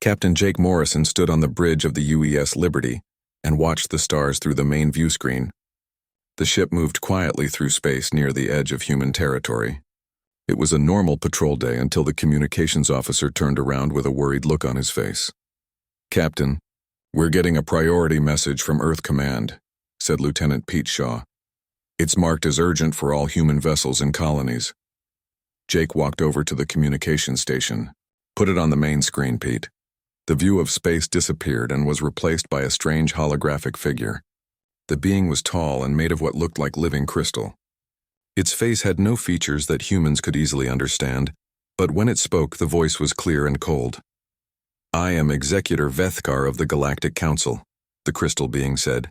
Captain Jake Morrison stood on the bridge of the UES Liberty and watched the stars through the main view screen. The ship moved quietly through space near the edge of human territory. It was a normal patrol day until the communications officer turned around with a worried look on his face. "Captain, we're getting a priority message from Earth Command," said Lieutenant Pete Shaw. "It's marked as urgent for all human vessels and colonies." Jake walked over to the communication station. "Put it on the main screen, Pete." The view of space disappeared and was replaced by a strange holographic figure. The being was tall and made of what looked like living crystal. Its face had no features that humans could easily understand, but when it spoke, the voice was clear and cold. "I am Executor Vethkar of the Galactic Council," the crystal being said.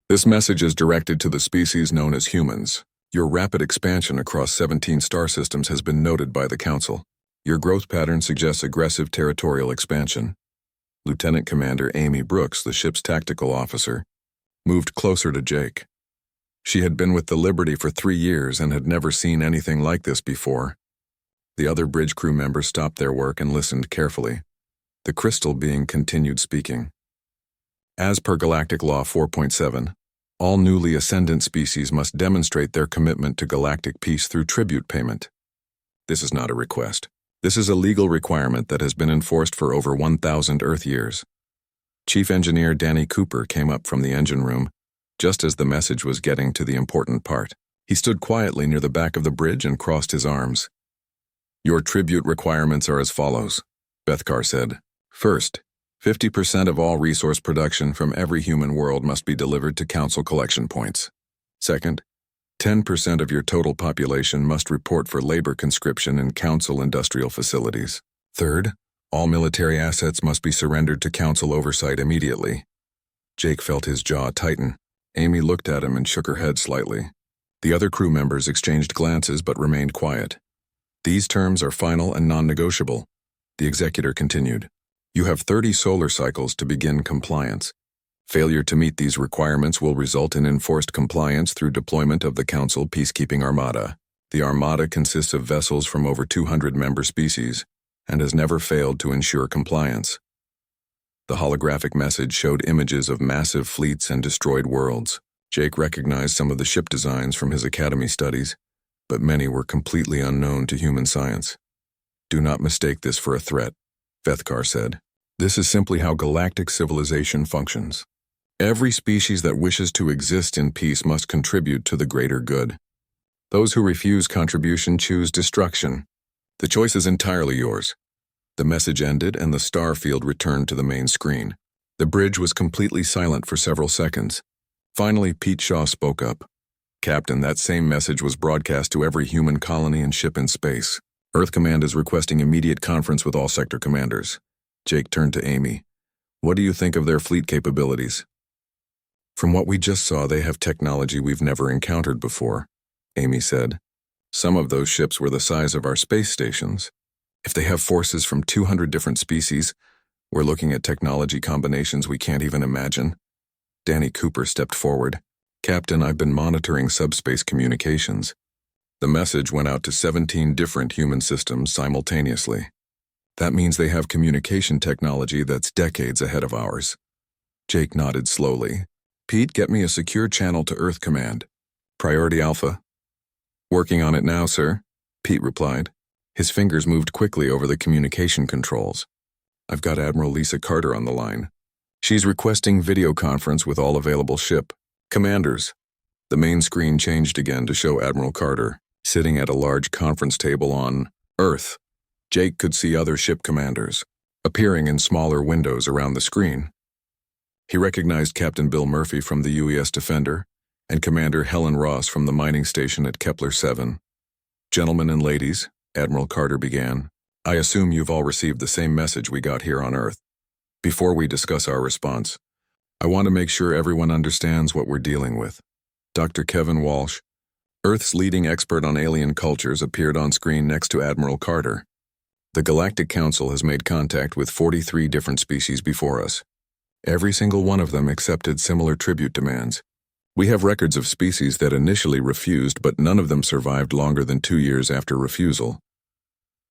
"This message is directed to the species known as humans. Your rapid expansion across 17 star systems has been noted by the Council. Your growth pattern suggests aggressive territorial expansion." Lieutenant Commander Amy Brooks, the ship's tactical officer, moved closer to Jake. She had been with the Liberty for 3 years and had never seen anything like this before. The other bridge crew members stopped their work and listened carefully. The crystal being continued speaking. "As per Galactic Law 4.7, all newly ascendant species must demonstrate their commitment to galactic peace through tribute payment. This is not a request. This is a legal requirement that has been enforced for over 1,000 Earth years." Chief Engineer Danny Cooper came up from the engine room, just as the message was getting to the important part. He stood quietly near the back of the bridge and crossed his arms. "Your tribute requirements are as follows," Vethkar said. "First, 50% of all resource production from every human world must be delivered to Council collection points. Second, 10% of your total population must report for labor conscription in Council industrial facilities. Third, all military assets must be surrendered to Council oversight immediately." Jake felt his jaw tighten. Amy looked at him and shook her head slightly. The other crew members exchanged glances but remained quiet. "These terms are final and non-negotiable," the executor continued. "You have 30 solar cycles to begin compliance. Failure to meet these requirements will result in enforced compliance through deployment of the Council Peacekeeping Armada. The Armada consists of vessels from over 200 member species and has never failed to ensure compliance." The holographic message showed images of massive fleets and destroyed worlds. Jake recognized some of the ship designs from his academy studies, but many were completely unknown to human science. "Do not mistake this for a threat," Vethkar said. "This is simply how galactic civilization functions. Every species that wishes to exist in peace must contribute to the greater good. Those who refuse contribution choose destruction. The choice is entirely yours." The message ended and the star field returned to the main screen. The bridge was completely silent for several seconds. Finally, Pete Shaw spoke up. "Captain, that same message was broadcast to every human colony and ship in space. Earth Command is requesting immediate conference with all sector commanders." Jake turned to Amy. "What do you think of their fleet capabilities?" "From what we just saw, they have technology we've never encountered before," Amy said. "Some of those ships were the size of our space stations. If they have forces from 200 different species, we're looking at technology combinations we can't even imagine." Danny Cooper stepped forward. "Captain, I've been monitoring subspace communications. The message went out to 17 different human systems simultaneously. That means they have communication technology that's decades ahead of ours." Jake nodded slowly. "Pete, get me a secure channel to Earth Command. Priority Alpha." "Working on it now, sir," Pete replied. His fingers moved quickly over the communication controls. "I've got Admiral Lisa Carter on the line. She's requesting video conference with all available ship commanders." The main screen changed again to show Admiral Carter sitting at a large conference table on Earth. Jake could see other ship commanders appearing in smaller windows around the screen. He recognized Captain Bill Murphy from the UES Defender and Commander Helen Ross from the mining station at Kepler 7. "Gentlemen and ladies," Admiral Carter began, "I assume you've all received the same message we got here on Earth. Before we discuss our response, I want to make sure everyone understands what we're dealing with." Dr. Kevin Walsh, Earth's leading expert on alien cultures, appeared on screen next to Admiral Carter. "The Galactic Council has made contact with 43 different species before us. Every single one of them accepted similar tribute demands. We have records of species that initially refused, but none of them survived longer than 2 years after refusal."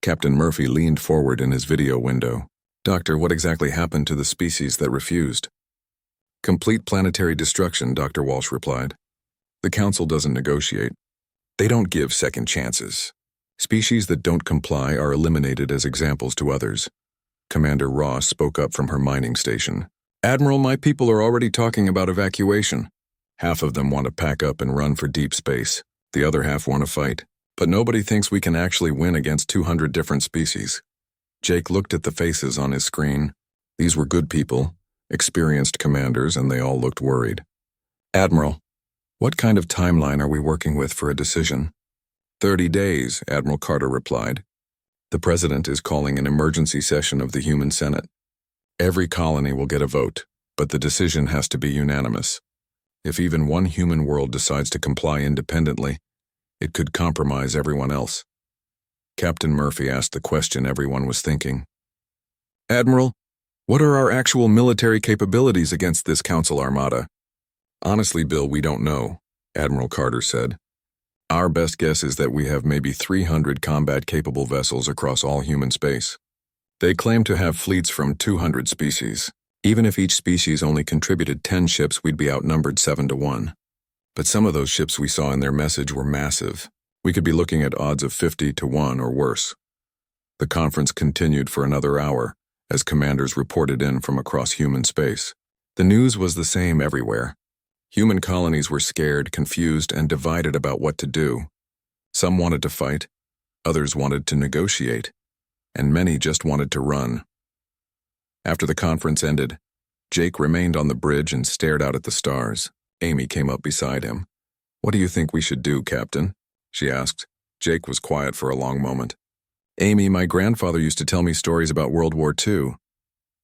Captain Murphy leaned forward in his video window. Doctor, what exactly happened to the species that refused? Complete planetary destruction, Dr. Walsh replied. The Council doesn't negotiate. They don't give second chances. Species that don't comply are eliminated as examples to others. Commander Ross spoke up from her mining station. Admiral, my people are already talking about evacuation. Half of them want to pack up and run for deep space. The other half want to fight. But nobody thinks we can actually win against 200 different species. Jake looked at the faces on his screen. These were good people, experienced commanders, and they all looked worried. Admiral, what kind of timeline are we working with for a decision? 30 days, Admiral Carter replied. The President is calling an emergency session of the Human Senate. Every colony will get a vote, but the decision has to be unanimous. If even one human world decides to comply independently, it could compromise everyone else. Captain Murphy asked the question everyone was thinking. Admiral, what are our actual military capabilities against this Council armada? Honestly, Bill, we don't know, Admiral Carter said. Our best guess is that we have maybe 300 combat-capable vessels across all human space. They claim to have fleets from 200 species. Even if each species only contributed 10 ships, we'd be outnumbered 7-1. But some of those ships we saw in their message were massive. We could be looking at odds of 50-1 or worse. The conference continued for another hour as commanders reported in from across human space. The news was the same everywhere. Human colonies were scared, confused, and divided about what to do. Some wanted to fight, others wanted to negotiate, and many just wanted to run. After the conference ended, Jake remained on the bridge and stared out at the stars. Amy came up beside him. What do you think we should do, Captain? She asked. Jake was quiet for a long moment. Amy, my grandfather used to tell me stories about World War II.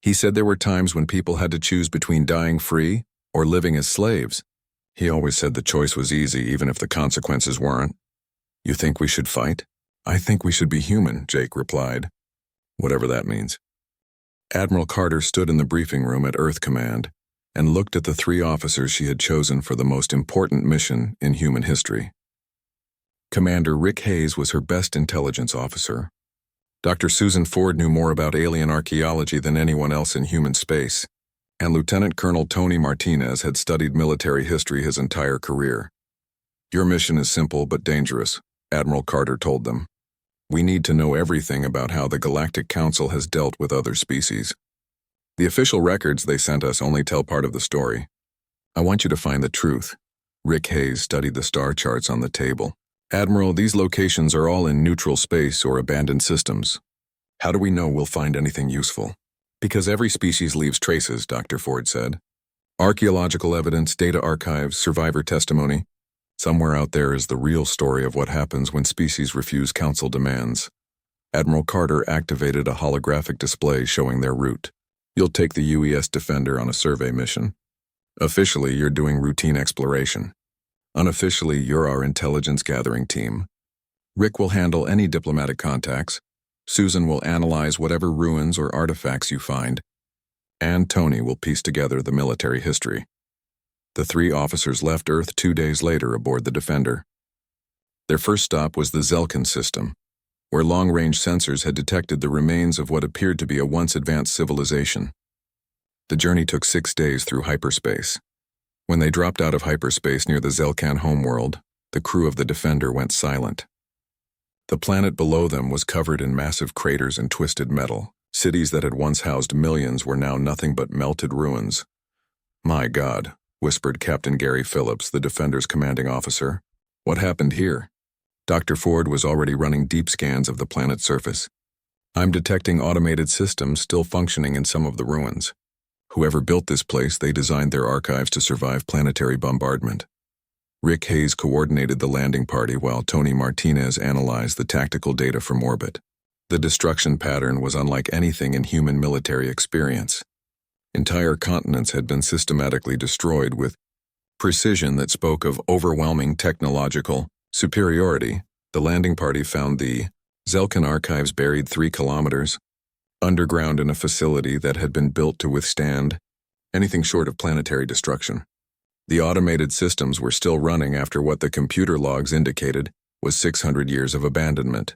He said there were times when people had to choose between dying free or living as slaves. He always said the choice was easy, even if the consequences weren't. You think we should fight? I think we should be human, Jake replied. Whatever that means. Admiral Carter stood in the briefing room at Earth Command and looked at the 3 officers she had chosen for the most important mission in human history. Commander Rick Hayes was her best intelligence officer. Dr. Susan Ford knew more about alien archaeology than anyone else in human space, and Lieutenant Colonel Tony Martinez had studied military history his entire career. Your mission is simple but dangerous, Admiral Carter told them. We need to know everything about how the Galactic Council has dealt with other species. The official records they sent us only tell part of the story. I want you to find the truth. Rick Hayes studied the star charts on the table. Admiral, these locations are all in neutral space or abandoned systems. How do we know we'll find anything useful? Because every species leaves traces, Dr. Ford said. Archaeological evidence, data archives, survivor testimony. Somewhere out there is the real story of what happens when species refuse Council demands. Admiral Carter activated a holographic display showing their route. You'll take the UES Defender on a survey mission. Officially, you're doing routine exploration. Unofficially, you're our intelligence gathering team. Rick will handle any diplomatic contacts. Susan will analyze whatever ruins or artifacts you find. And Tony will piece together the military history. The 3 officers left Earth 2 days later aboard the Defender. Their first stop was the Zelkin system, where long-range sensors had detected the remains of what appeared to be a once-advanced civilization. The journey took 6 days through hyperspace. When they dropped out of hyperspace near the Zelkan homeworld, the crew of the Defender went silent. The planet below them was covered in massive craters and twisted metal. Cities that had once housed millions were now nothing but melted ruins. My God, whispered Captain Gary Phillips, the Defender's commanding officer. What happened here? Dr. Ford was already running deep scans of the planet's surface. I'm detecting automated systems still functioning in some of the ruins. Whoever built this place, they designed their archives to survive planetary bombardment. Rick Hayes coordinated the landing party while Tony Martinez analyzed the tactical data from orbit. The destruction pattern was unlike anything in human military experience. Entire continents had been systematically destroyed with precision that spoke of overwhelming technological superiority. The landing party found the Zelkin archives buried 3 kilometers underground in a facility that had been built to withstand anything short of planetary destruction. The automated systems were still running after what the computer logs indicated was 600 years of abandonment.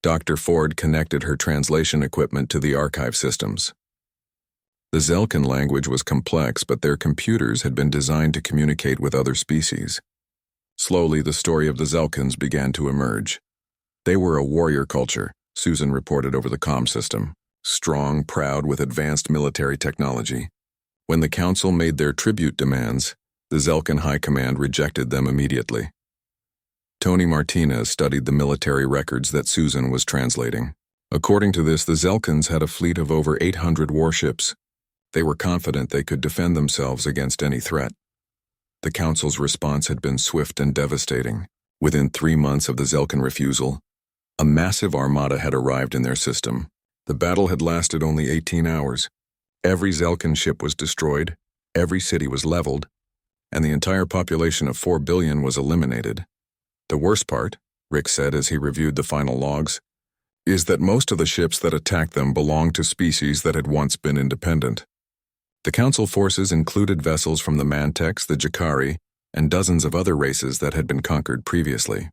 Dr. Ford connected her translation equipment to the archive systems. The Zelkan language was complex, but their computers had been designed to communicate with other species. Slowly, the story of the Zelkans began to emerge. They were a warrior culture, Susan reported over the comm system. Strong, proud, with advanced military technology. When the Council made their tribute demands, the Zelkan High Command rejected them immediately. Tony Martinez studied the military records that Susan was translating. According to this, the Zelkans had a fleet of over 800 warships. They were confident they could defend themselves against any threat. The Council's response had been swift and devastating. Within 3 months of the Zelkan refusal, a massive armada had arrived in their system. The battle had lasted only 18 hours. Every Zelkan ship was destroyed, every city was leveled, and the entire population of 4 billion was eliminated. The worst part, Rick said as he reviewed the final logs, is that most of the ships that attacked them belonged to species that had once been independent. The Council forces included vessels from the Mantex, the Jakari, and dozens of other races that had been conquered previously.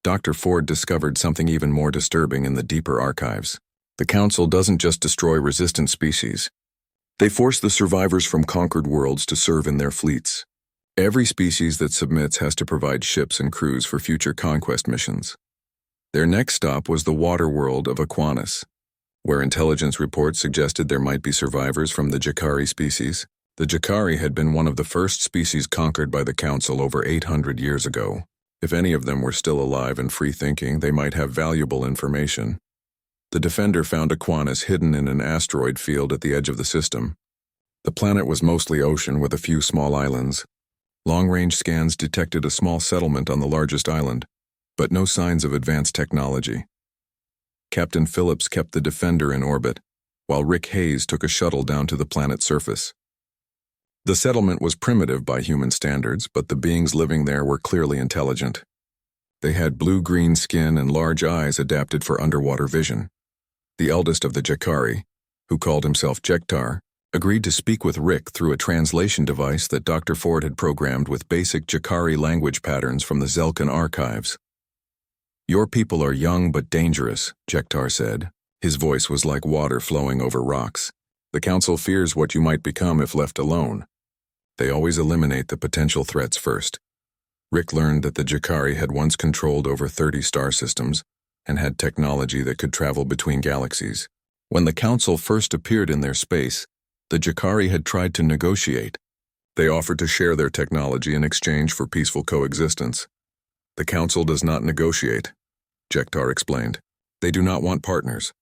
Dr. Ford discovered something even more disturbing in the deeper archives. The Council doesn't just destroy resistant species. They force the survivors from conquered worlds to serve in their fleets. Every species that submits has to provide ships and crews for future conquest missions. Their next stop was the water world of Aquanus, where intelligence reports suggested there might be survivors from the Jakari species. The Jakari had been one of the first species conquered by the Council over 800 years ago. If any of them were still alive and free-thinking, they might have valuable information. The Defender found Aquanus hidden in an asteroid field at the edge of the system. The planet was mostly ocean with a few small islands. Long-range scans detected a small settlement on the largest island, but no signs of advanced technology. Captain Phillips kept the Defender in orbit, while Rick Hayes took a shuttle down to the planet's surface. The settlement was primitive by human standards, but the beings living there were clearly intelligent. They had blue-green skin and large eyes adapted for underwater vision. The eldest of the Jakari, who called himself Jektar, agreed to speak with Rick through a translation device that Dr. Ford had programmed with basic Jakari language patterns from the Zelkan archives. "Your people are young but dangerous," Jektar said. His voice was like water flowing over rocks. "The Council fears what you might become if left alone. They always eliminate the potential threats first." Rick learned that the Jakari had once controlled over 30 star systems and had technology that could travel between galaxies. When the Council first appeared in their space, the Jakari had tried to negotiate. They offered to share their technology in exchange for peaceful coexistence. "The Council does not negotiate," Jektar explained. "They do not want partners.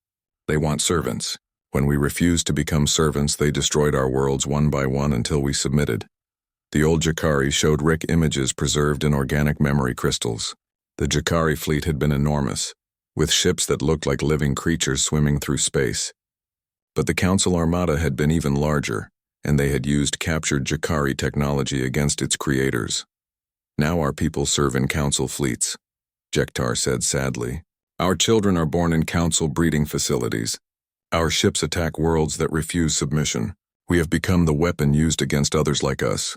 They want servants. When we refused to become servants, they destroyed our worlds one by one until we submitted." The old Jakari showed Rick images preserved in organic memory crystals. The Jakari fleet had been enormous, with ships that looked like living creatures swimming through space. But the Council Armada had been even larger, and they had used captured Jakari technology against its creators. "Now our people serve in Council fleets," Jektar said sadly. "Our children are born in Council breeding facilities. Our ships attack worlds that refuse submission. We have become the weapon used against others like us."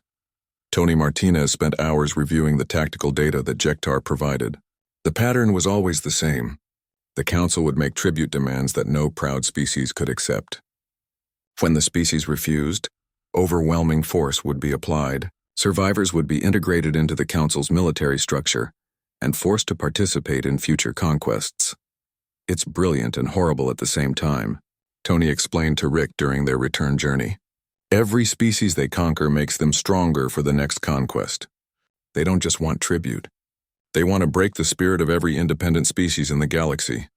Tony Martinez spent hours reviewing the tactical data that Jektar provided. The pattern was always the same. The Council would make tribute demands that no proud species could accept. When the species refused, overwhelming force would be applied. Survivors would be integrated into the Council's military structure and forced to participate in future conquests. "It's brilliant and horrible at the same time," Tony explained to Rick during their return journey. "Every species they conquer makes them stronger for the next conquest. They don't just want tribute. They want to break the spirit of every independent species in the galaxy."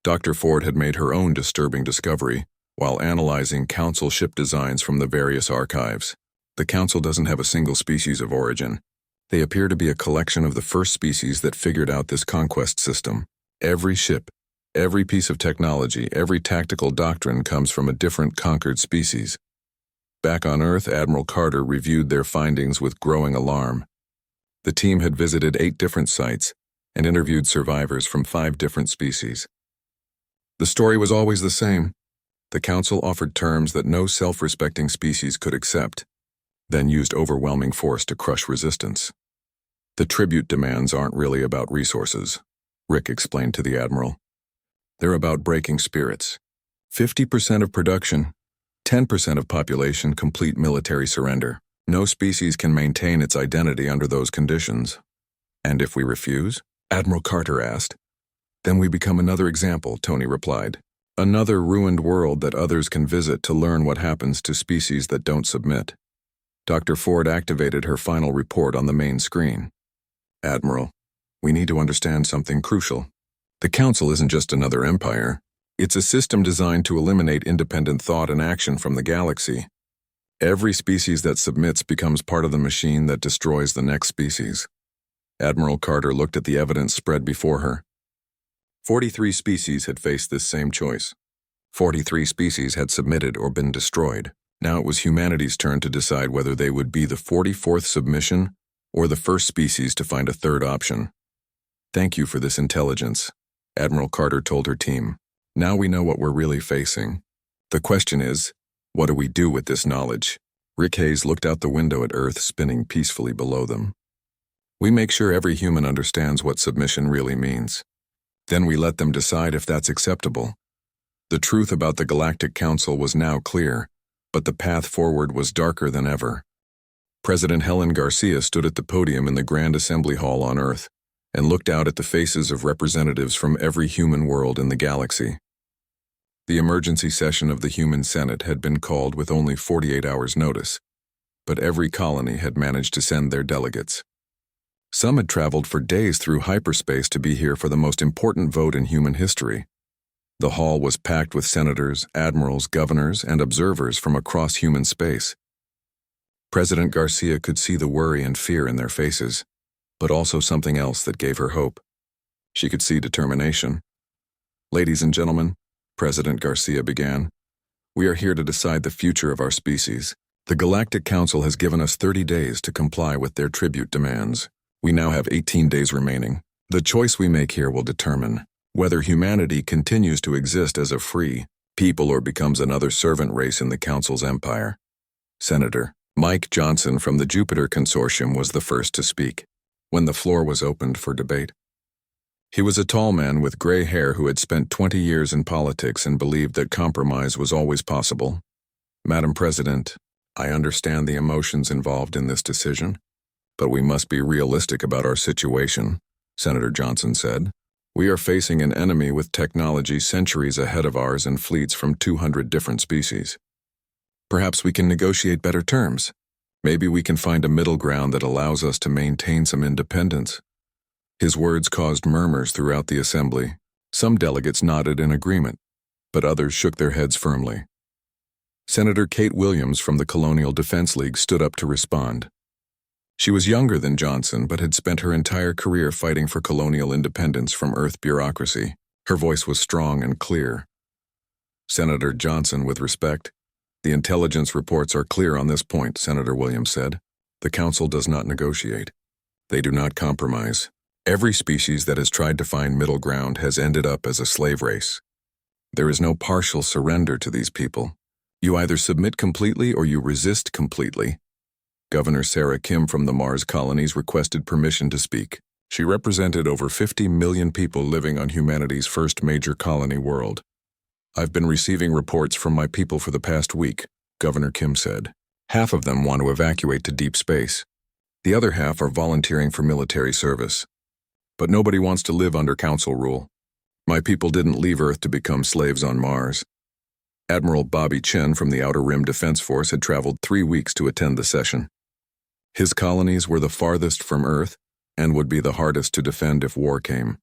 Dr. Ford had made her own disturbing discovery while analyzing Council ship designs from the various archives. The Council doesn't have a single species of origin. They appear to be a collection of the first species that figured out this conquest system. Every ship, every piece of technology, every tactical doctrine comes from a different conquered species. Back on Earth, Admiral Carter reviewed their findings with growing alarm. The team had visited 8 different sites and interviewed survivors from 5 different species. The story was always the same. The Council offered terms that no self-respecting species could accept, then used overwhelming force to crush resistance. "The tribute demands aren't really about resources," Rick explained to the Admiral. They're about breaking spirits. 50% of production, 10% of population complete military surrender. No species can maintain its identity under those conditions. And if we refuse? Admiral Carter asked. Then we become another example, Tony replied. Another ruined world that others can visit to learn what happens to species that don't submit. Dr. Ford activated her final report on the main screen. Admiral, we need to understand something crucial. The Council isn't just another empire. It's a system designed to eliminate independent thought and action from the galaxy. Every species that submits becomes part of the machine that destroys the next species. Admiral Carter looked at the evidence spread before her. 43 species had faced this same choice. 43 species had submitted or been destroyed. Now it was humanity's turn to decide whether they would be the 44th submission or the first species to find a third option. Thank you for this intelligence, Admiral Carter told her team. Now we know what we're really facing. The question is, what do we do with this knowledge? Rick Hayes looked out the window at Earth spinning peacefully below them. We make sure every human understands what submission really means. Then we let them decide if that's acceptable. The truth about the Galactic Council was now clear, but the path forward was darker than ever. President Helen Garcia stood at the podium in the Grand Assembly Hall on Earth and looked out at the faces of representatives from every human world in the galaxy. The emergency session of the Human Senate had been called with only 48 hours' notice, but every colony had managed to send their delegates. Some had traveled for days through hyperspace to be here for the most important vote in human history. The hall was packed with senators, admirals, governors, and observers from across human space. President Garcia could see the worry and fear in their faces, but also something else that gave her hope. She could see determination. Ladies and gentlemen, President Garcia began, we are here to decide the future of our species. The Galactic Council has given us 30 days to comply with their tribute demands. We now have 18 days remaining. The choice we make here will determine whether humanity continues to exist as a free people or becomes another servant race in the Council's empire. Senator Mike Johnson from the Jupiter Consortium was the first to speak when the floor was opened for debate. He was a tall man with gray hair who had spent 20 years in politics and believed that compromise was always possible. Madam President, I understand the emotions involved in this decision, but we must be realistic about our situation, Senator Johnson said. We are facing an enemy with technology centuries ahead of ours and fleets from 200 different species. Perhaps we can negotiate better terms. Maybe we can find a middle ground that allows us to maintain some independence. His words caused murmurs throughout the assembly. Some delegates nodded in agreement, but others shook their heads firmly. Senator Kate Williams from the Colonial Defense League stood up to respond. She was younger than Johnson, but had spent her entire career fighting for colonial independence from Earth bureaucracy. Her voice was strong and clear. Senator Johnson, with respect, the intelligence reports are clear on this point, Senator Williams said. The Council does not negotiate. They do not compromise. Every species that has tried to find middle ground has ended up as a slave race. There is no partial surrender to these people. You either submit completely or you resist completely. Governor Sarah Kim from the Mars colonies requested permission to speak. She represented over 50 million people living on humanity's first major colony world. I've been receiving reports from my people for the past week, Governor Kim said. Half of them want to evacuate to deep space. The other half are volunteering for military service. But nobody wants to live under Council rule. My people didn't leave Earth to become slaves on Mars. Admiral Bobby Chen from the Outer Rim Defense Force had traveled 3 weeks to attend the session. His colonies were the farthest from Earth and would be the hardest to defend if war came.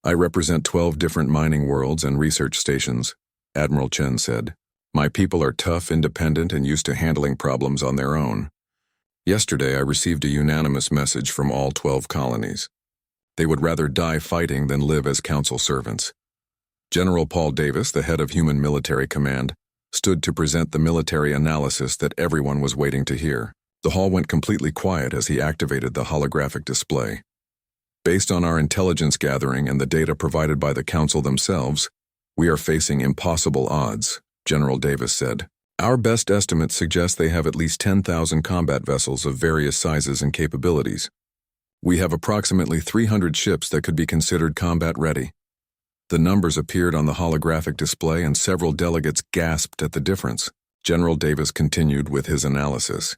I represent 12 different mining worlds and research stations, Admiral Chen said. My people are tough, independent, and used to handling problems on their own. Yesterday, I received a unanimous message from all 12 colonies. They would rather die fighting than live as Council servants. General Paul Davis, the head of Human Military Command, stood to present the military analysis that everyone was waiting to hear. The hall went completely quiet as he activated the holographic display. Based on our intelligence gathering and the data provided by the Council themselves, we are facing impossible odds, General Davis said. Our best estimates suggest they have at least 10,000 combat vessels of various sizes and capabilities. We have approximately 300 ships that could be considered combat-ready. The numbers appeared on the holographic display and several delegates gasped at the difference. General Davis continued with his analysis.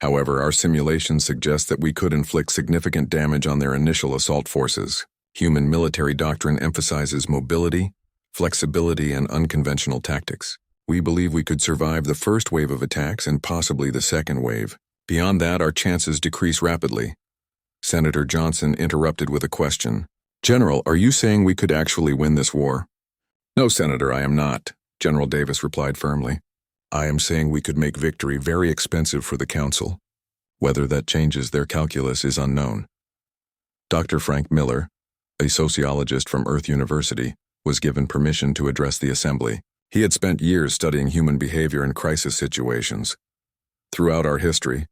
However, our simulations suggest that we could inflict significant damage on their initial assault forces. Human military doctrine emphasizes mobility, flexibility, and unconventional tactics. We believe we could survive the first wave of attacks and possibly the second wave. Beyond that, our chances decrease rapidly. Senator Johnson interrupted with a question. General, are you saying we could actually win this war? No, Senator, I am not, General Davis replied firmly. I am saying we could make victory very expensive for the Council. Whether that changes their calculus is unknown. Dr. Frank Miller, a sociologist from Earth University, was given permission to address the assembly. He had spent years studying human behavior in crisis situations. Throughout our history,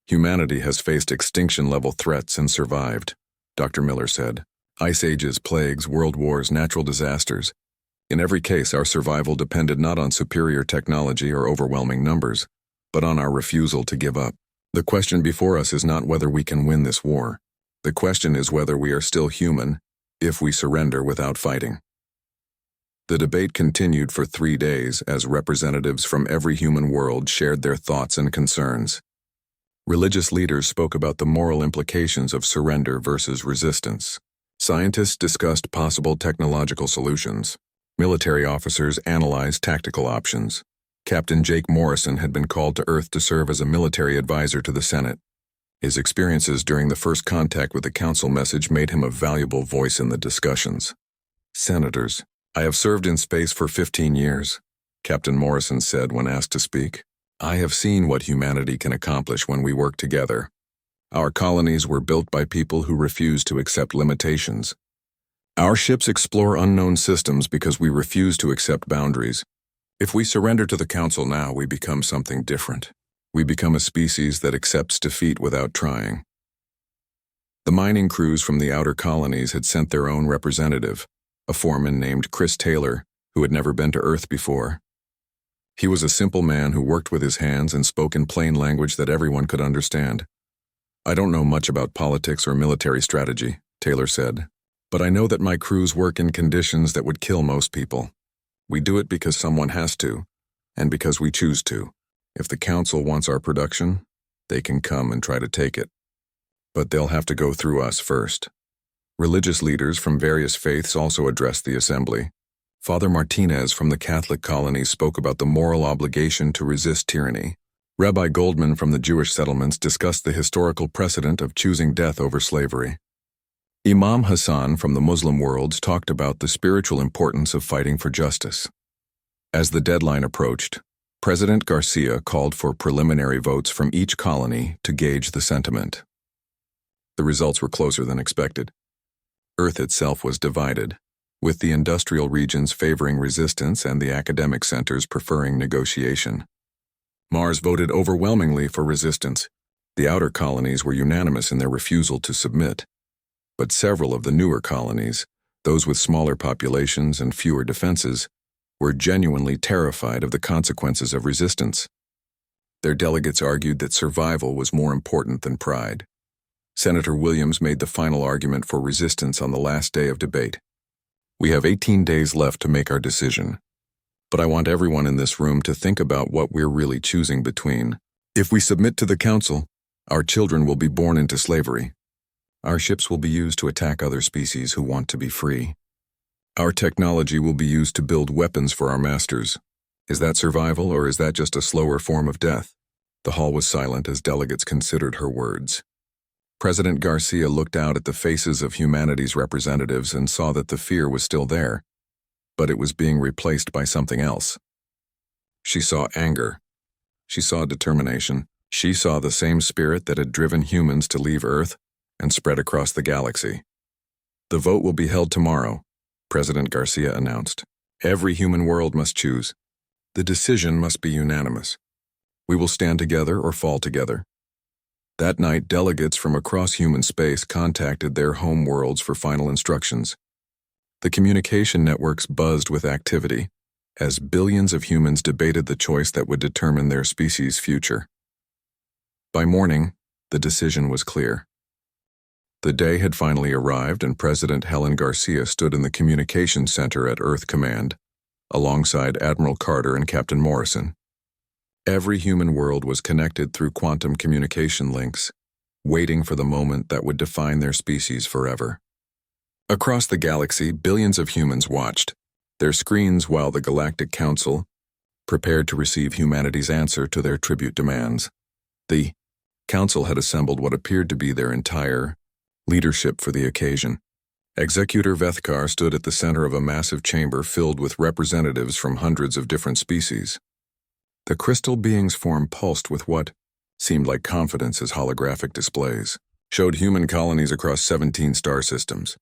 humanity has faced extinction-level threats and survived, Dr. Miller said. Ice ages, plagues, world wars, natural disasters. In every case, our survival depended not on superior technology or overwhelming numbers, but on our refusal to give up. The question before us is not whether we can win this war. The question is whether we are still human if we surrender without fighting. The debate continued for 3 days as representatives from every human world shared their thoughts and concerns. Religious leaders spoke about the moral implications of surrender versus resistance. Scientists discussed possible technological solutions. Military officers analyzed tactical options. Captain Jake Morrison had been called to Earth to serve as a military advisor to the Senate. His experiences during the first contact with the Council message made him a valuable voice in the discussions. Senators, I have served in space for 15 years, Captain Morrison said when asked to speak. I have seen what humanity can accomplish when we work together. Our colonies were built by people who refused to accept limitations. Our ships explore unknown systems because we refuse to accept boundaries. If we surrender to the Council now, we become something different. We become a species that accepts defeat without trying. The mining crews from the outer colonies had sent their own representative, a foreman named Chris Taylor, who had never been to Earth before. He was a simple man who worked with his hands and spoke in plain language that everyone could understand. I don't know much about politics or military strategy, Taylor said, but I know that my crews work in conditions that would kill most people. We do it because someone has to, and because we choose to. If the Council wants our production, they can come and try to take it. But they'll have to go through us first. Religious leaders from various faiths also addressed the assembly. Father Martinez from the Catholic colonies spoke about the moral obligation to resist tyranny. Rabbi Goldman from the Jewish settlements discussed the historical precedent of choosing death over slavery. Imam Hassan from the Muslim worlds talked about the spiritual importance of fighting for justice. As the deadline approached, President Garcia called for preliminary votes from each colony to gauge the sentiment. The results were closer than expected. Earth itself was divided, with the industrial regions favoring resistance and the academic centers preferring negotiation. Mars voted overwhelmingly for resistance. The outer colonies were unanimous in their refusal to submit. But several of the newer colonies, those with smaller populations and fewer defenses, were genuinely terrified of the consequences of resistance. Their delegates argued that survival was more important than pride. Senator Williams made the final argument for resistance on the last day of debate. We have 18 days left to make our decision. But I want everyone in this room to think about what we're really choosing between. If we submit to the Council, our children will be born into slavery. Our ships will be used to attack other species who want to be free. Our technology will be used to build weapons for our masters. Is that survival, or is that just a slower form of death? The hall was silent as delegates considered her words. President Garcia looked out at the faces of humanity's representatives and saw that the fear was still there, but it was being replaced by something else. She saw anger. She saw determination. She saw the same spirit that had driven humans to leave Earth and spread across the galaxy. The vote will be held tomorrow, President Garcia announced. Every human world must choose. The decision must be unanimous. We will stand together or fall together. That night, delegates from across human space contacted their home worlds for final instructions. The communication networks buzzed with activity as billions of humans debated the choice that would determine their species' future. By morning, the decision was clear. The day had finally arrived, and President Helen Garcia stood in the communications center at Earth Command, alongside Admiral Carter and Captain Morrison. Every human world was connected through quantum communication links, waiting for the moment that would define their species forever. Across the galaxy, billions of humans watched, their screens while the Galactic Council prepared to receive humanity's answer to their tribute demands. The Council had assembled what appeared to be their entire leadership for the occasion. Executor Vethkar stood at the center of a massive chamber filled with representatives from hundreds of different species. The crystal beings' form pulsed with what seemed like confidence as holographic displays showed human colonies across 17 star systems.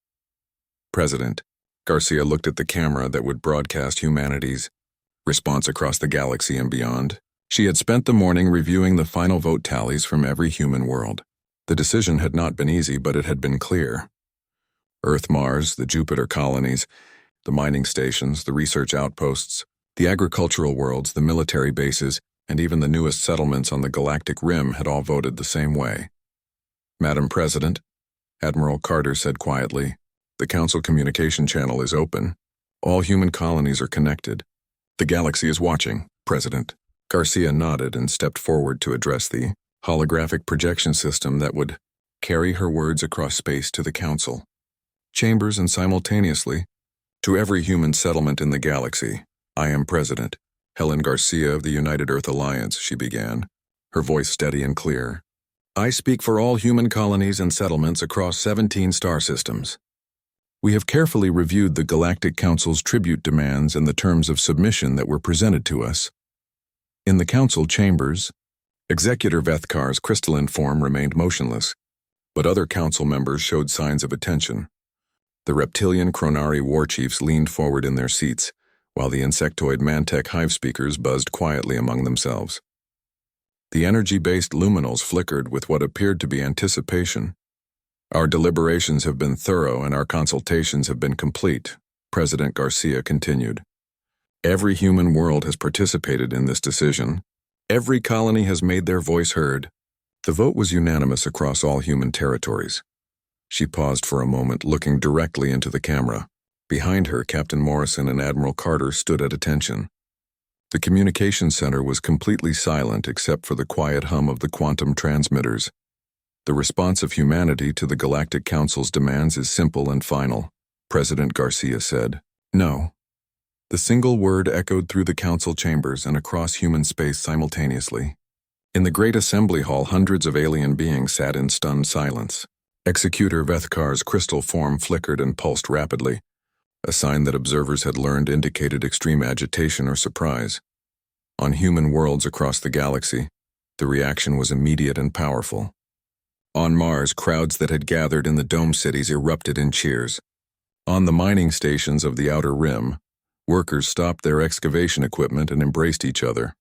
President Garcia looked at the camera that would broadcast humanity's response across the galaxy and beyond. She had spent the morning reviewing the final vote tallies from every human world. The decision had not been easy, but it had been clear. Earth, Mars, the Jupiter colonies, the mining stations, the research outposts, the agricultural worlds, the military bases, and even the newest settlements on the galactic rim had all voted the same way. Madam President, Admiral Carter said quietly, the Council communication channel is open. All human colonies are connected. The galaxy is watching, President. Garcia nodded and stepped forward to address the holographic projection system that would carry her words across space to the Council chambers and simultaneously to every human settlement in the galaxy. I am President Helen Garcia of the United Earth Alliance, she began, her voice steady and clear. I speak for all human colonies and settlements across 17 star systems. We have carefully reviewed the Galactic Council's tribute demands and the terms of submission that were presented to us. In the Council chambers, Executor Vethkar's crystalline form remained motionless, but other Council members showed signs of attention. The reptilian Chronari war chiefs leaned forward in their seats, while the insectoid Mantech hive speakers buzzed quietly among themselves. The energy-based luminals flickered with what appeared to be anticipation. Our deliberations have been thorough and our consultations have been complete, President Garcia continued. Every human world has participated in this decision. Every colony has made their voice heard. The vote was unanimous across all human territories. She paused for a moment, looking directly into the camera. Behind her, Captain Morrison and Admiral Carter stood at attention. The communications center was completely silent except for the quiet hum of the quantum transmitters. The response of humanity to the Galactic Council's demands is simple and final, President Garcia said. No. The single word echoed through the Council chambers and across human space simultaneously. In the Great Assembly Hall, hundreds of alien beings sat in stunned silence. Executor Vethkar's crystal form flickered and pulsed rapidly, a sign that observers had learned indicated extreme agitation or surprise. On human worlds across the galaxy, the reaction was immediate and powerful. On Mars, crowds that had gathered in the dome cities erupted in cheers. On the mining stations of the Outer Rim, workers stopped their excavation equipment and embraced each other.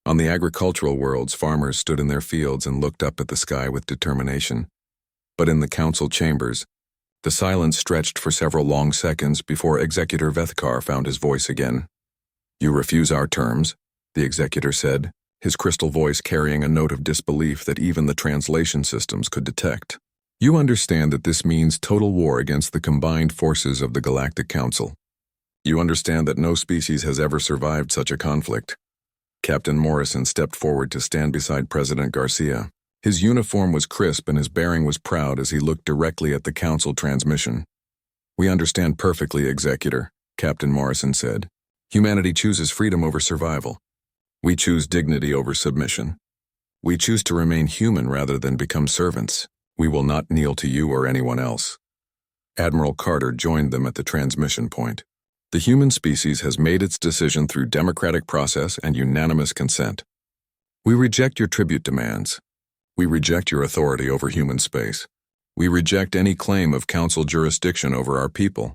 On the agricultural worlds, farmers stood in their fields and looked up at the sky with determination. But in the Council chambers, the silence stretched for several long seconds before Executor Vethkar found his voice again. You refuse our terms, the Executor said, his crystal voice carrying a note of disbelief that even the translation systems could detect. You understand that this means total war against the combined forces of the Galactic Council. You understand that no species has ever survived such a conflict. Captain Morrison stepped forward to stand beside President Garcia. His uniform was crisp and his bearing was proud as he looked directly at the Council transmission. We understand perfectly, Executor, Captain Morrison said. Humanity chooses freedom over survival. We choose dignity over submission. We choose to remain human rather than become servants. We will not kneel to you or anyone else. Admiral Carter joined them at the transmission point. The human species has made its decision through democratic process and unanimous consent. We reject your tribute demands. We reject your authority over human space. We reject any claim of Council jurisdiction over our people.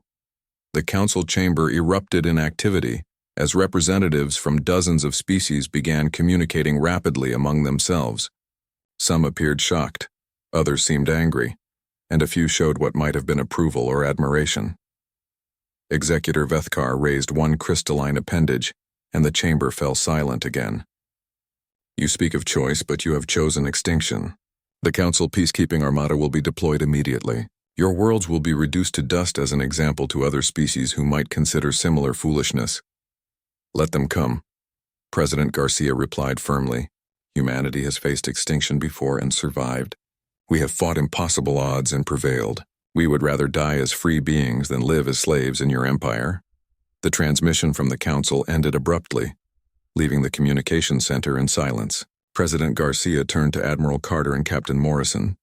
The Council chamber erupted in activity as representatives from dozens of species began communicating rapidly among themselves. Some appeared shocked, others seemed angry, and a few showed what might have been approval or admiration. Executor Vethkar raised one crystalline appendage, and the chamber fell silent again. You speak of choice, but you have chosen extinction. The Council Peacekeeping Armada will be deployed immediately. Your worlds will be reduced to dust as an example to other species who might consider similar foolishness. Let them come. President Garcia replied firmly. Humanity has faced extinction before and survived. We have fought impossible odds and prevailed. We would rather die as free beings than live as slaves in your empire. The transmission from the Council ended abruptly, leaving the communication center in silence. President Garcia turned to Admiral Carter and Captain Morrison.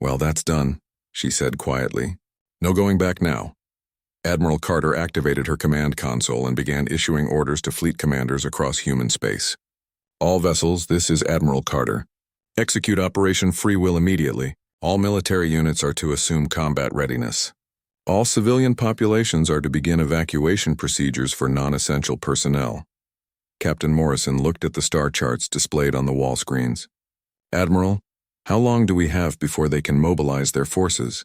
Well, that's done, she said quietly. No going back now. Admiral Carter activated her command console and began issuing orders to fleet commanders across human space. All vessels, this is Admiral Carter. Execute Operation Free Will immediately. All military units are to assume combat readiness. All civilian populations are to begin evacuation procedures for non-essential personnel. Captain Morrison looked at the star charts displayed on the wall screens. Admiral, how long do we have before they can mobilize their forces?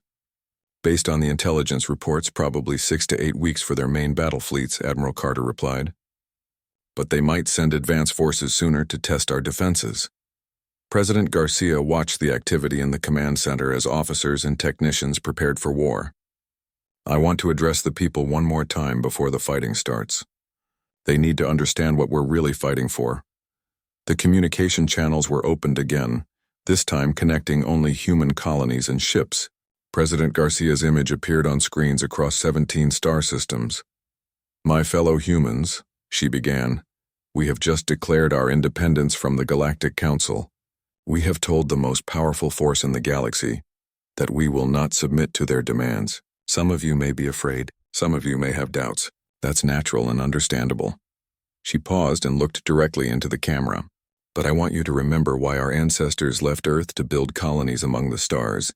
Based on the intelligence reports, probably 6 to 8 weeks for their main battle fleets, Admiral Carter replied. But they might send advance forces sooner to test our defenses. President Garcia watched the activity in the command center as officers and technicians prepared for war. I want to address the people one more time before the fighting starts. They need to understand what we're really fighting for. The communication channels were opened again, this time connecting only human colonies and ships. President Garcia's image appeared on screens across 17 star systems. My fellow humans, she began, we have just declared our independence from the Galactic Council. We have told the most powerful force in the galaxy that we will not submit to their demands. Some of you may be afraid, some of you may have doubts. That's natural and understandable. She paused and looked directly into the camera. But I want you to remember why our ancestors left Earth to build colonies among the stars.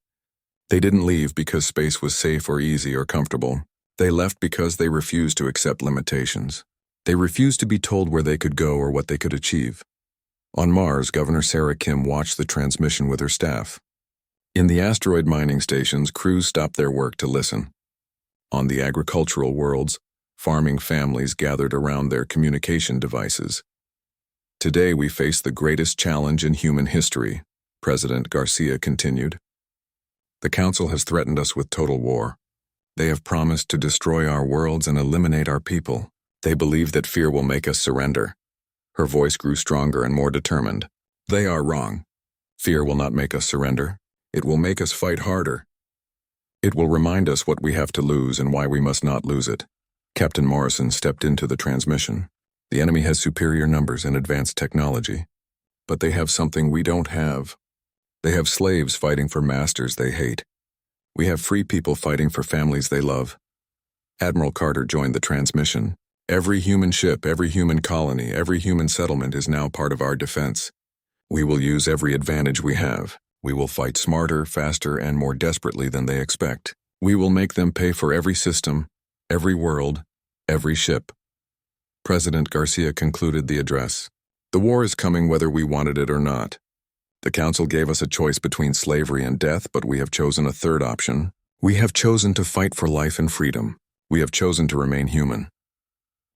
They didn't leave because space was safe or easy or comfortable. They left because they refused to accept limitations. They refused to be told where they could go or what they could achieve. On Mars, Governor Sarah Kim watched the transmission with her staff. In the asteroid mining stations, crews stopped their work to listen. On the agricultural worlds, farming families gathered around their communication devices. Today we face the greatest challenge in human history, President Garcia continued. The Council has threatened us with total war. They have promised to destroy our worlds and eliminate our people. They believe that fear will make us surrender. Her voice grew stronger and more determined. They are wrong. Fear will not make us surrender. It will make us fight harder. It will remind us what we have to lose and why we must not lose it. Captain Morrison stepped into the transmission. The enemy has superior numbers and advanced technology. But they have something we don't have. They have slaves fighting for masters they hate. We have free people fighting for families they love. Admiral Carter joined the transmission. Every human ship, every human colony, every human settlement is now part of our defense. We will use every advantage we have. We will fight smarter, faster, and more desperately than they expect. We will make them pay for every system, every world, every ship. President Garcia concluded the address. The war is coming whether we wanted it or not. The Council gave us a choice between slavery and death, but we have chosen a third option. We have chosen to fight for life and freedom. We have chosen to remain human.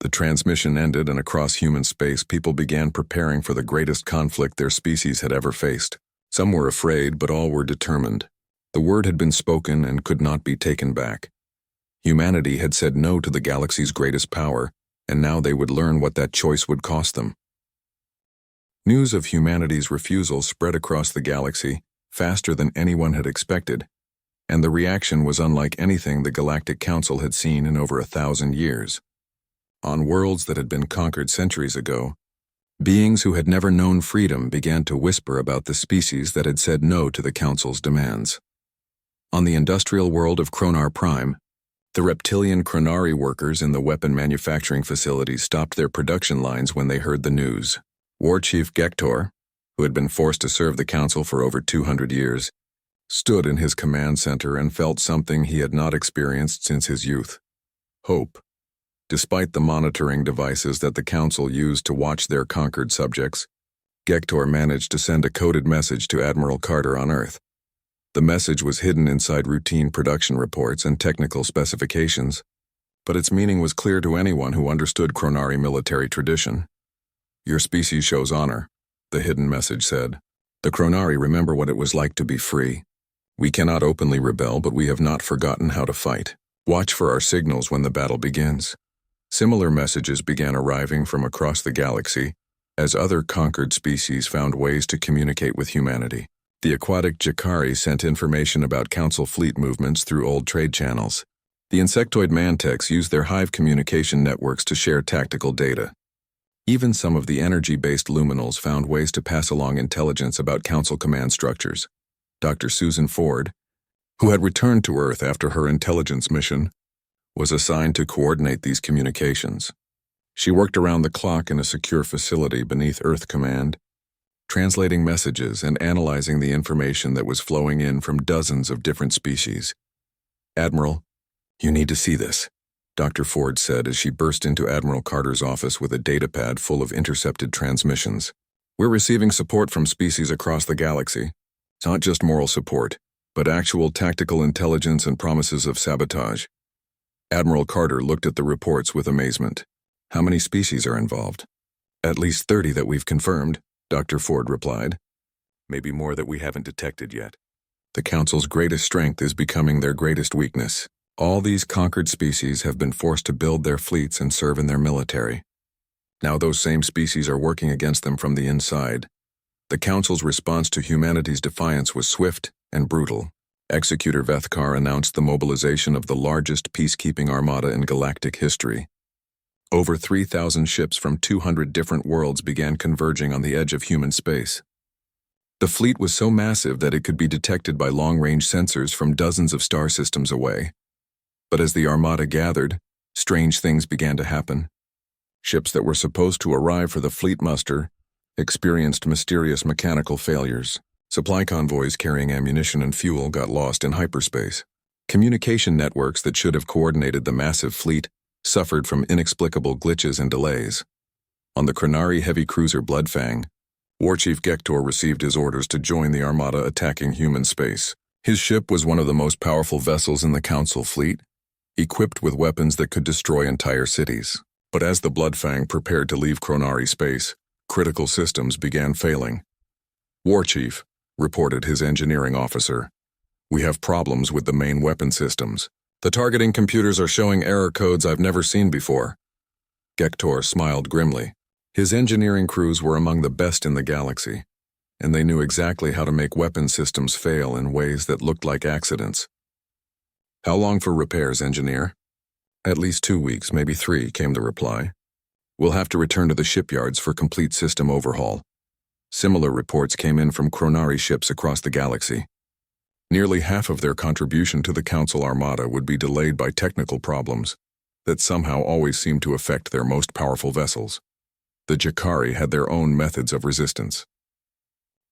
The transmission ended, and across human space, people began preparing for the greatest conflict their species had ever faced. Some were afraid, but all were determined. The word had been spoken and could not be taken back. Humanity had said no to the galaxy's greatest power, and now they would learn what that choice would cost them. News of humanity's refusal spread across the galaxy faster than anyone had expected, and the reaction was unlike anything the Galactic Council had seen in over 1,000 years. On worlds that had been conquered centuries ago, beings who had never known freedom began to whisper about the species that had said no to the Council's demands. On the industrial world of Kronar Prime, the reptilian Kronari workers in the weapon manufacturing facilities stopped their production lines when they heard the news. War Chief Gektor, who had been forced to serve the Council for over 200 years, stood in his command center and felt something he had not experienced since his youth: hope. Despite the monitoring devices that the Council used to watch their conquered subjects, Gektor managed to send a coded message to Admiral Carter on Earth. The message was hidden inside routine production reports and technical specifications, but its meaning was clear to anyone who understood Kronari military tradition. Your species shows honor, the hidden message said. The Chronari remember what it was like to be free. We cannot openly rebel, but we have not forgotten how to fight. Watch for our signals when the battle begins. Similar messages began arriving from across the galaxy as other conquered species found ways to communicate with humanity. The aquatic Jakari sent information about Council fleet movements through old trade channels. The insectoid Mantex used their hive communication networks to share tactical data. Even some of the energy-based luminals found ways to pass along intelligence about Council command structures. Dr. Susan Ford, who had returned to Earth after her intelligence mission, was assigned to coordinate these communications. She worked around the clock in a secure facility beneath Earth Command, translating messages and analyzing the information that was flowing in from dozens of different species. "Admiral, you need to see this," Dr. Ford said as she burst into Admiral Carter's office with a datapad full of intercepted transmissions. "We're receiving support from species across the galaxy. It's not just moral support, but actual tactical intelligence and promises of sabotage." Admiral Carter looked at the reports with amazement. "How many species are involved?" "At least 30 that we've confirmed," Dr. Ford replied. "Maybe more that we haven't detected yet." The Council's greatest strength is becoming their greatest weakness. All these conquered species have been forced to build their fleets and serve in their military. Now those same species are working against them from the inside. The Council's response to humanity's defiance was swift and brutal. Executor Vethkar announced the mobilization of the largest peacekeeping armada in galactic history. Over 3,000 ships from 200 different worlds began converging on the edge of human space. The fleet was so massive that it could be detected by long-range sensors from dozens of star systems away. But as the armada gathered, strange things began to happen. Ships that were supposed to arrive for the fleet muster experienced mysterious mechanical failures. Supply convoys carrying ammunition and fuel got lost in hyperspace. Communication networks that should have coordinated the massive fleet suffered from inexplicable glitches and delays. On the Chronari heavy cruiser Bloodfang, War Chief Gektor received his orders to join the armada attacking human space. His ship was one of the most powerful vessels in the Council fleet, equipped with weapons that could destroy entire cities. But as the Bloodfang prepared to leave Chronari space, critical systems began failing. "War Chief," reported his engineering officer, "we have problems with the main weapon systems. The targeting computers are showing error codes I've never seen before." Gektor smiled grimly. His engineering crews were among the best in the galaxy, and they knew exactly how to make weapon systems fail in ways that looked like accidents. "How long for repairs, engineer?" "At least 2 weeks, maybe 3, came the reply. "We'll have to return to the shipyards for complete system overhaul." Similar reports came in from Chronari ships across the galaxy. Nearly half of their contribution to the Council armada would be delayed by technical problems that somehow always seemed to affect their most powerful vessels. The Jakari had their own methods of resistance.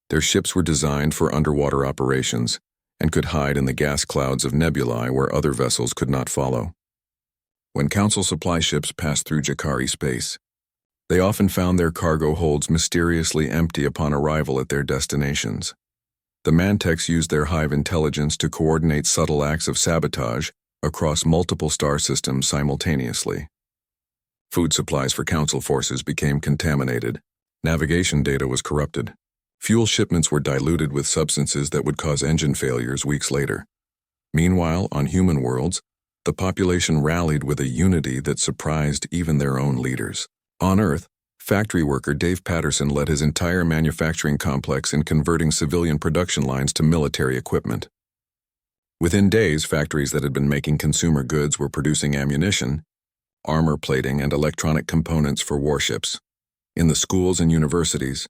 Their ships were designed for underwater operations and could hide in the gas clouds of nebulae where other vessels could not follow. When Council supply ships passed through Jakari space, they often found their cargo holds mysteriously empty upon arrival at their destinations. The Mantex used their hive intelligence to coordinate subtle acts of sabotage across multiple star systems simultaneously. Food supplies for Council forces became contaminated. Navigation data was corrupted. Fuel shipments were diluted with substances that would cause engine failures weeks later. Meanwhile, on human worlds, the population rallied with a unity that surprised even their own leaders. On Earth, factory worker Dave Patterson led his entire manufacturing complex in converting civilian production lines to military equipment. Within days, factories that had been making consumer goods were producing ammunition, armor plating, and electronic components for warships. In the schools and universities,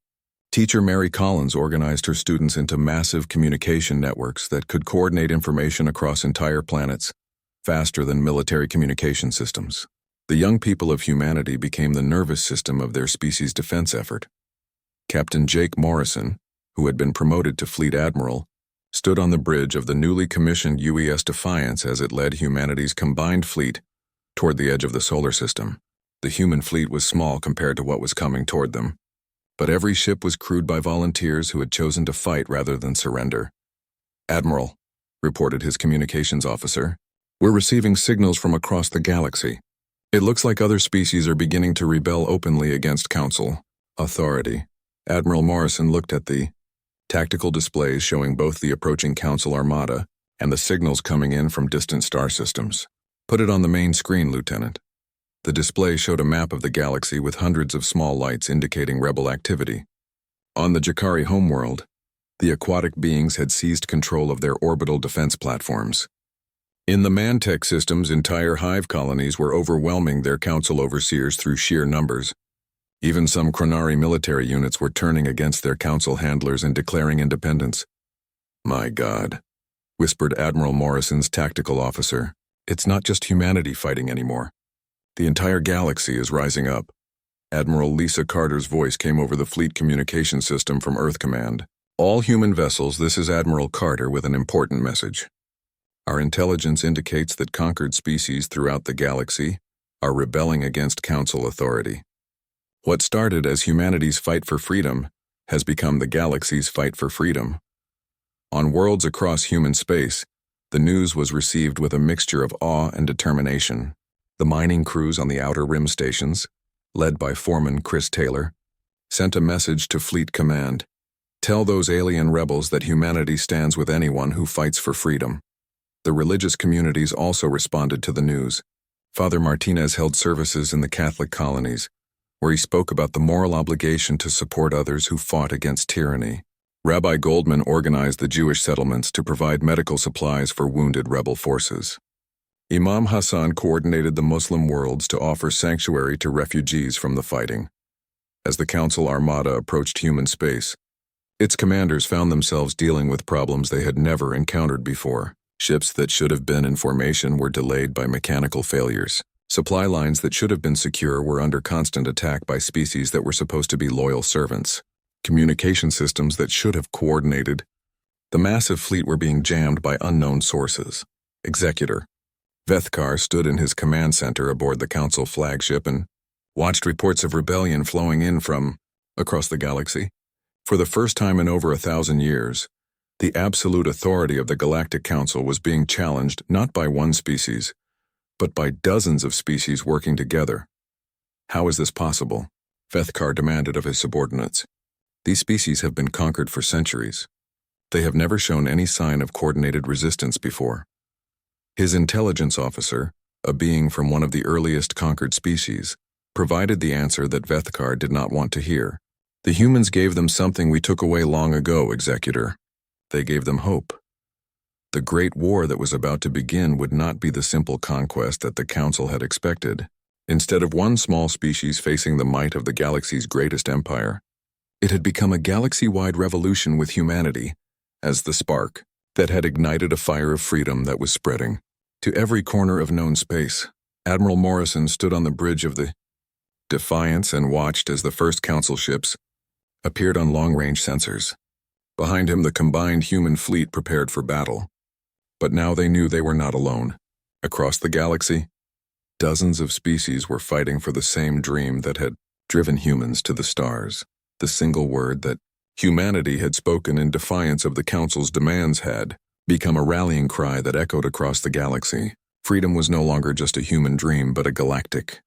teacher Mary Collins organized her students into massive communication networks that could coordinate information across entire planets faster than military communication systems. The young people of humanity became the nervous system of their species' defense effort. Captain Jake Morrison, who had been promoted to Fleet Admiral, stood on the bridge of the newly commissioned UES Defiance as it led humanity's combined fleet toward the edge of the solar system. The human fleet was small compared to what was coming toward them, but every ship was crewed by volunteers who had chosen to fight rather than surrender. "Admiral," reported his communications officer, "we're receiving signals from across the galaxy. It looks like other species are beginning to rebel openly against Council authority." Admiral Morrison looked at the tactical displays showing both the approaching Council armada and the signals coming in from distant star systems. Put it on the main screen, Lieutenant. The display showed a map of the galaxy with hundreds of small lights indicating rebel activity. On the Jakari homeworld, the aquatic beings had seized control of their orbital defense platforms. In the Mantech systems, entire hive colonies were overwhelming their council overseers through sheer numbers. Even some Chronari military units were turning against their council handlers and declaring independence. "My God," whispered Admiral Morrison's tactical officer, "it's not just humanity fighting anymore. The entire galaxy is rising up." Admiral Lisa Carter's voice came over the fleet communication system from Earth Command. "All human vessels, this is Admiral Carter with an important message. Our intelligence indicates that conquered species throughout the galaxy are rebelling against Council authority. What started as humanity's fight for freedom has become the galaxy's fight for freedom. On worlds across human space, the news was received with a mixture of awe and determination. The mining crews on the Outer Rim stations, led by Foreman Chris Taylor, sent a message to Fleet Command. Tell those alien rebels that humanity stands with anyone who fights for freedom. The religious communities also responded to the news. Father Martinez held services in the Catholic colonies, where he spoke about the moral obligation to support others who fought against tyranny. Rabbi Goldman organized the Jewish settlements to provide medical supplies for wounded rebel forces. Imam Hassan coordinated the Muslim worlds to offer sanctuary to refugees from the fighting. As the Council Armada approached human space, its commanders found themselves dealing with problems they had never encountered before. Ships that should have been in formation were delayed by mechanical failures. Supply lines that should have been secure were under constant attack by species that were supposed to be loyal servants. Communication systems that should have coordinated. The massive fleet were being jammed by unknown sources. Executor Vethkar stood in his command center aboard the Council flagship and watched reports of rebellion flowing in from across the galaxy. For the first time in over 1,000 years, the absolute authority of the Galactic Council was being challenged not by one species, but by dozens of species working together. How is this possible? Vethkar demanded of his subordinates. These species have been conquered for centuries. They have never shown any sign of coordinated resistance before. His intelligence officer, a being from one of the earliest conquered species, provided the answer that Vethkar did not want to hear. The humans gave them something we took away long ago, Executor. They gave them hope. The great war that was about to begin would not be the simple conquest that the Council had expected. Instead of one small species facing the might of the galaxy's greatest empire, it had become a galaxy-wide revolution with humanity as the spark that had ignited a fire of freedom that was spreading to every corner of known space. Admiral Morrison stood on the bridge of the Defiance and watched as the first Council ships appeared on long-range sensors. Behind him, the combined human fleet prepared for battle. But now they knew they were not alone. Across the galaxy, dozens of species were fighting for the same dream that had driven humans to the stars. The single word that humanity had spoken in defiance of the Council's demands had become a rallying cry that echoed across the galaxy. Freedom was no longer just a human dream, but a galactic